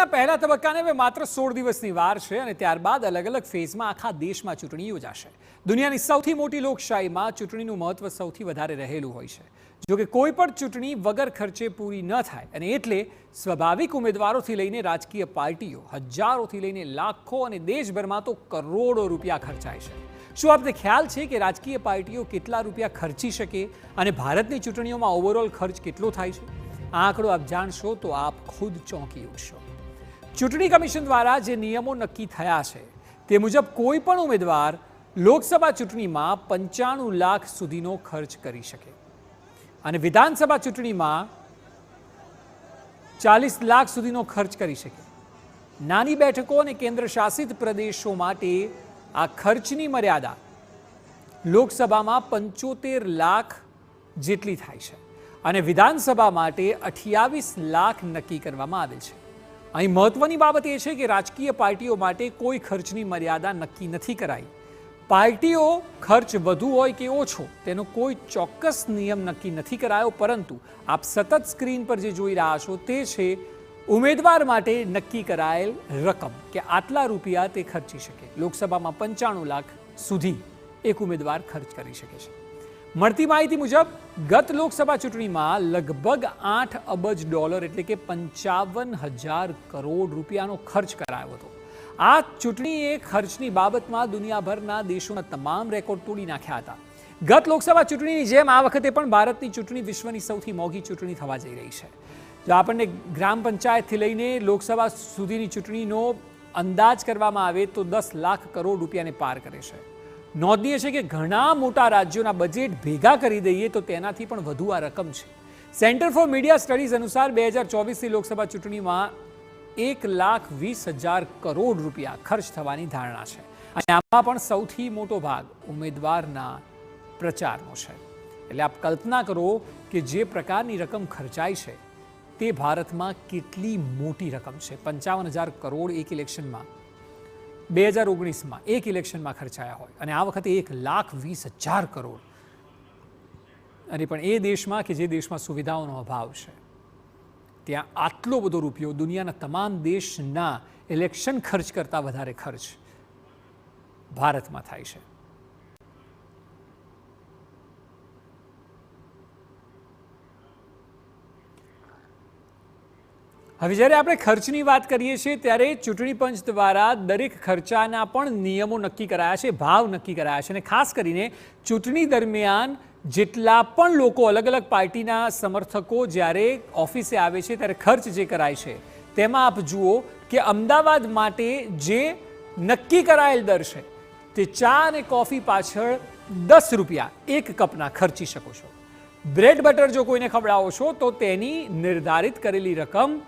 ચૂંટણીના પહેલા તબક્કાને હવે માત્ર 16 દિવસની વાર છે અને ત્યારબાદ અલગ અલગ ફેઝમાં આખા દેશમાં ચૂંટણી યોજાશે। દુનિયાની સૌથી મોટી લોકશાહીમાં ચૂંટણીનું મહત્વ સૌથી વધારે રહેલું હોય છે। જો કે કોઈ પણ ચૂંટણી વગર ખર્ચે પૂરી ન થાય અને એટલે સ્વાભાવિક ઉમેદવારોથી લઈને રાજકીય પાર્ટીઓ હજારોથી લઈને લાખો અને દેશભરમાં તો કરોડો રૂપિયા ખર્ચાય છે। શું આપને ખ્યાલ છે કે રાજકીય પાર્ટીઓ કેટલા રૂપિયા ખર્ચી શકે અને ભારતની ચૂંટણીઓમાં ઓવરઓલ ખર્ચ કેટલો થાય છે? આ આંકડો આપ જાણશો તો આપ ખુદ ચોંકી ઉઠશો। ચૂંટણી કમિશન દ્વારા જે નિયમો નક્કી થયા છે તે મુજબ કોઈ પણ ઉમેદવાર લોકસભા ચૂંટણીમાં 95 લાખ સુધીનો ખર્ચ કરી શકે અને વિધાનસભા ચૂંટણીમાં 40 લાખ સુધીનો ખર્ચ કરી શકે। નાની બેઠકો અને કેન્દ્ર શાસિત પ્રદેશો માટે આ ખર્ચની મર્યાદા લોકસભામાં 75 લાખ જેટલી થાય છે અને વિધાનસભા માટે 28 લાખ નક્કી કરવામાં આવેલ છે। અહીં મહત્વની બાબત એ છે કે રાજકીય પાર્ટીઓ માટે કોઈ ખર્ચની મર્યાદા નક્કી નથી કરાઈ। પાર્ટીઓ ખર્ચ વધુ હોય કે ઓછો તેનો કોઈ ચોક્કસ નિયમ નક્કી નથી કરાયો, પરંતુ આપ સતત સ્ક્રીન પર જે જોઈ રહ્યા છો તે છે ઉમેદવાર માટે નક્કી કરાયેલ રકમ કે આટલા રૂપિયા તે ખર્ચી શકે। લોકસભામાં 95 લાખ સુધી એક ઉમેદવાર ખર્ચ કરી શકે છે। મળતી માહિતી મુજબ ગત લોકસભા ચૂંટણીમાં લગભગ $8 અબજ એટલે કે 55,000 કરોડ રૂપિયાનો ખર્ચ કરાયો હતો। આ ચૂંટણીએ ખર્ચની બાબતમાં દુનિયાભરના દેશોના તમામ રેકોર્ડ તોડી નાખ્યા હતા। ગત લોકસભા ચૂંટણીની જેમ આ વખતે પણ ભારતની ચૂંટણી વિશ્વની સૌથી મોંઘી ચૂંટણી થવા જઈ રહી છે। જો આપણને ગ્રામ પંચાયતથી લઈને લોકસભા સુધીની ચૂંટણીનો અંદાજ કરવામાં આવે તો 10 લાખ કરોડ રૂપિયાને પાર કરે છે। નોંધનીય છે કે ઘણા મોટા રાજ્યોના બજેટ ભેગા કરી દઈએ તો તેનાથી પણ વધુ આ રકમ છે। સેન્ટર ફોર મીડિયા સ્ટડીઝ અનુસાર 2024ની લોકસભા ચૂંટણીમાં 1,20,000 કરોડ રૂપિયા ખર્ચ થવાની ધારણા છે અને આમાં પણ સૌથી મોટો ભાગ ઉમેદવારના પ્રચારનો છે। એટલે આપ કલ્પના કરો કે જે પ્રકારની રકમ ખર્ચાય છે તે ભારતમાં કેટલી મોટી રકમ છે। 55,000 કરોડ એક ઇલેક્શનમાં 2019માં એક ઇલેક્શનમાં ખર્ચાયા હોય અને આ વખતે 1,20,000 કરોડ, અને પણ એ દેશમાં કે જે દેશમાં સુવિધાઓનો અભાવ છે ત્યાં આટલો બધો રૂપિયો દુનિયાના તમામ દેશના ઇલેક્શન ખર્ચ કરતાં વધારે ખર્ચ ભારતમાં થાય છે। હવે જ્યારે આપણે ખર્ચની વાત કરીએ છીએ ત્યારે ચૂંટણી પંચ દ્વારા દરેક ખર્ચાના પણ નિયમો નક્કી કરાયા છે, ભાવ નક્કી કરાયા છે અને ખાસ કરીને ચૂંટણી દરમિયાન જેટલા પણ લોકો અલગ અલગ પાર્ટીના સમર્થકો જ્યારે ઓફિસે આવે છે ત્યારે ખર્ચ જે કરાય છે તેમાં આપ જુઓ કે અમદાવાદ માટે જે નક્કી કરાયેલ દર છે તે ચા અને કોફી પાછળ 10 રૂપિયા એક કપના ખર્ચી શકો છો। બ્રેડ બટર જો કોઈને ખવડાવો છો તો તેની નિર્ધારિત કરેલી રકમ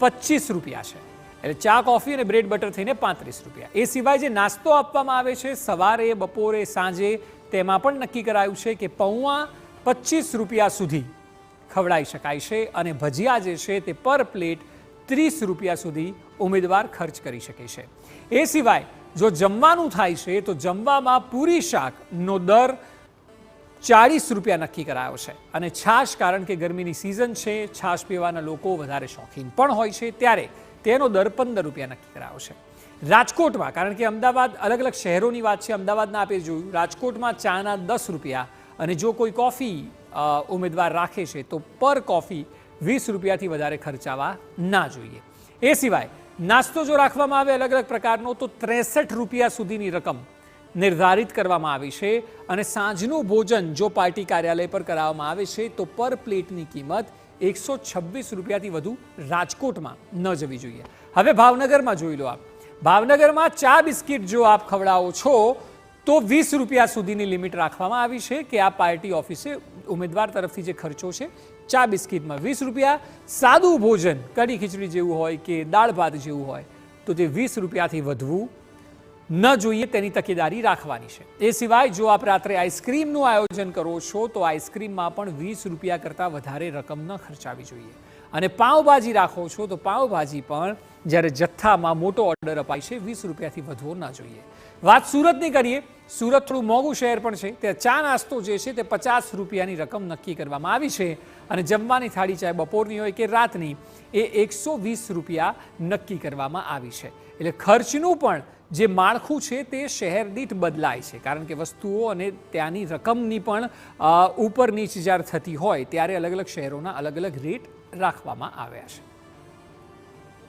25 રૂપિયા છે, એટલે ચા કોફી અને બ્રેડ બટર થઈને 35 રૂપિયા। એ સિવાય જે નાસ્તો આપવામાં આવે છે સવારે બપોરે સાંજે તેમાં પણ નક્કી કરાયું છે કે પૌવા 25 રૂપિયા સુધી ખવડાવી શકાય છે અને ભજીયા જે છે તે પર પ્લેટ 30 રૂપિયા સુધી ઉમેદવાર ખર્ચ કરી શકે છે। એ સિવાય જો જમવાનું થાય છે તો જમવામાં પૂરી શાકનો દર 40 રૂપિયા નક્કી કરાયો છે અને છાશ, કારણ કે ગરમીની સિઝન છે, છાશ પીવાના લોકો વધારે શોખીન પણ હોય છે ત્યારે તેનો દર 15 રૂપિયા નક્કી કરાયો છે। રાજકોટમાં, કારણ કે અમદાવાદ અલગ અલગ શહેરોની વાત છે, અમદાવાદના આપે જોયું, રાજકોટમાં ચાના 10 રૂપિયા અને જો કોઈ કોફી ઉમેદવાર રાખે છે તો પર કોફી 20 રૂપિયાથી વધારે ખર્ચાવા ના જોઈએ। એ સિવાય નાસ્તો જો રાખવામાં આવે અલગ અલગ પ્રકારનો તો 63 રૂપિયા સુધીની રકમ નિર્ધારિત કરવામાં આવી છે અને સાંજનું ભોજન જો પાર્ટી કાર્યાલય પર કરાવવામાં આવે છે તો પર પ્લેટની કિંમત 126 રૂપિયાથી વધુ રાજકોટમાં ન જવી જોઈએ। હવે ભાવનગરમાં જોઈ લો આપ, ભાવનગરમાં ચા બિસ્કિટ જો આપ ખવડાવો છો તો 20 રૂપિયા સુધીની લિમિટ રાખવામાં આવી છે કે આ પાર્ટી ઓફિસે ઉમેદવાર તરફથી જે ખર્ચો છે ચા બિસ્કિટમાં 20 રૂપિયા, સાદું ભોજન કઢી ખીચડી જેવું હોય કે દાળ ભાત જેવું હોય તો તે 20 રૂપિયાથી વધવું ન જોઈએ, તેની તકેદારી રાખવાની છે। એ સિવાય જો આપ રાત્રે આઈસ્ક્રીમનું આયોજન કરો છો તો આઈસ્ક્રીમમાં પણ 20 રૂપિયા કરતાં વધારે રકમ ન ખર્ચાવી જોઈએ અને પાઉંભાજી રાખો છો તો પાઉંભાજી પણ જ્યારે જથ્થામાં મોટો ઓર્ડર અપાય છે 20 રૂપિયાથી વધવો ન જોઈએ। વાત સુરતની કરીએ સુરત થોડું મોંઘું શહેર પણ છે, ત્યાં ચા નાસ્તો જે છે તે 50 રૂપિયાની રકમ નક્કી કરવામાં આવી છે અને જમવાની થાળી ચાહે બપોરની હોય કે રાતની એ 120 રૂપિયા નક્કી કરવામાં આવી છે। એટલે ખર્ચનું પણ જે માળખું છે તે શહેર દીઠ બદલાય છે, કારણ કે વસ્તુઓ અને ત્યાંની રકમની પણ ઉપર નીચ જ્યારે થતી હોય ત્યારે અલગ અલગ શહેરોના અલગ અલગ રેટ રાખવામાં આવ્યા છે।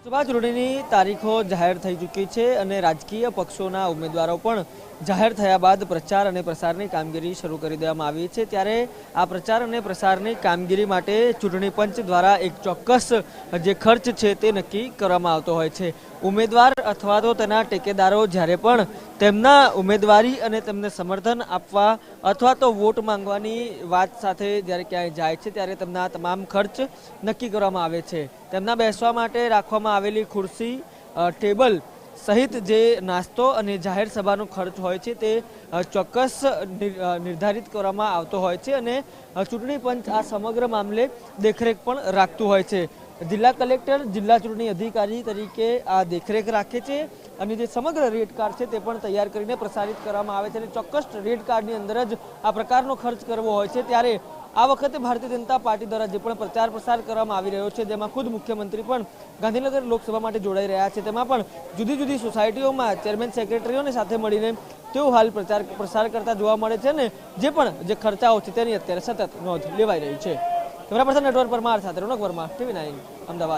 લોકસભા ચૂંટણીની તારીખો જાહેર થઈ ચૂકી છે અને રાજકીય પક્ષોના ઉમેદવારો પણ જાહેર થયા બાદ પ્રચાર અને પ્રસારની કામગીરી શરૂ કરી દેવામાં આવી છે। ત્યારે આ પ્રચાર અને પ્રસારની કામગીરી માટે ચૂંટણી પંચ દ્વારા એક ચોક્કસ જે ખર્ચ છે તે નક્કી કરવામાં આવતો હોય છે। ઉમેદવાર અથવા તો તેના ટેકેદારો જ્યારે પણ તેમના ઉમેદવારી અને તેમને સમર્થન આપવા અથવા તો વોટ માંગવાની વાત સાથે જ્યારે ક્યાંય જાય છે ત્યારે તેમના તમામ ખર્ચ નક્કી કરવામાં આવે છે। તેમના બેસવા માટે રાખવામાં આવેલી ખુરશી, ટેબલ સહિત જે નાસ્તો અને જાહેર સભાનો ખર્ચ હોય છે તે ચોક્કસ નિર્ધારિત કરવામાં આવતો હોય છે અને ચૂંટણી પંચ આ સમગ્ર મામલે દેખરેખ પણ રાખતું હોય છે। જિલ્લા કલેક્ટર જિલ્લા ચૂંટણી અધિકારી તરીકે આ દેખરેખ રાખે છે અને જે સમગ્ર રેટ કાર્ડ છે તે પણ તૈયાર કરીને પ્રસારિત કરવામાં આવે છે અને ચોક્કસ રેટ કાર્ડની અંદર જ આ પ્રકારનો ખર્ચ કરવો હોય છે। ત્યારે આ વખતે ભારતીય જનતા પાર્ટી દ્વારા જે પણ પ્રચાર પ્રસાર કરવામાં આવી રહ્યો છે જેમાં ખુદ મુખ્યમંત્રી પણ ગાંધીનગર લોકસભા માટે જોડાઈ રહ્યા છે, તેમાં પણ જુદી જુદી સોસાયટીઓમાં ચેરમેન સેક્રેટરીઓને સાથે મળીને તેઓ હાલ પ્રચાર પ્રસાર કરતા જોવા મળે છે અને જે પણ જે ખર્ચાઓ છે તેની અત્યારે સતત નોંધ લેવાઈ રહી છે। કેમેરા પર્સન નેટવર્ક પરમાર સાથે રોનક વર્મા, TV9 અમદાવાદ।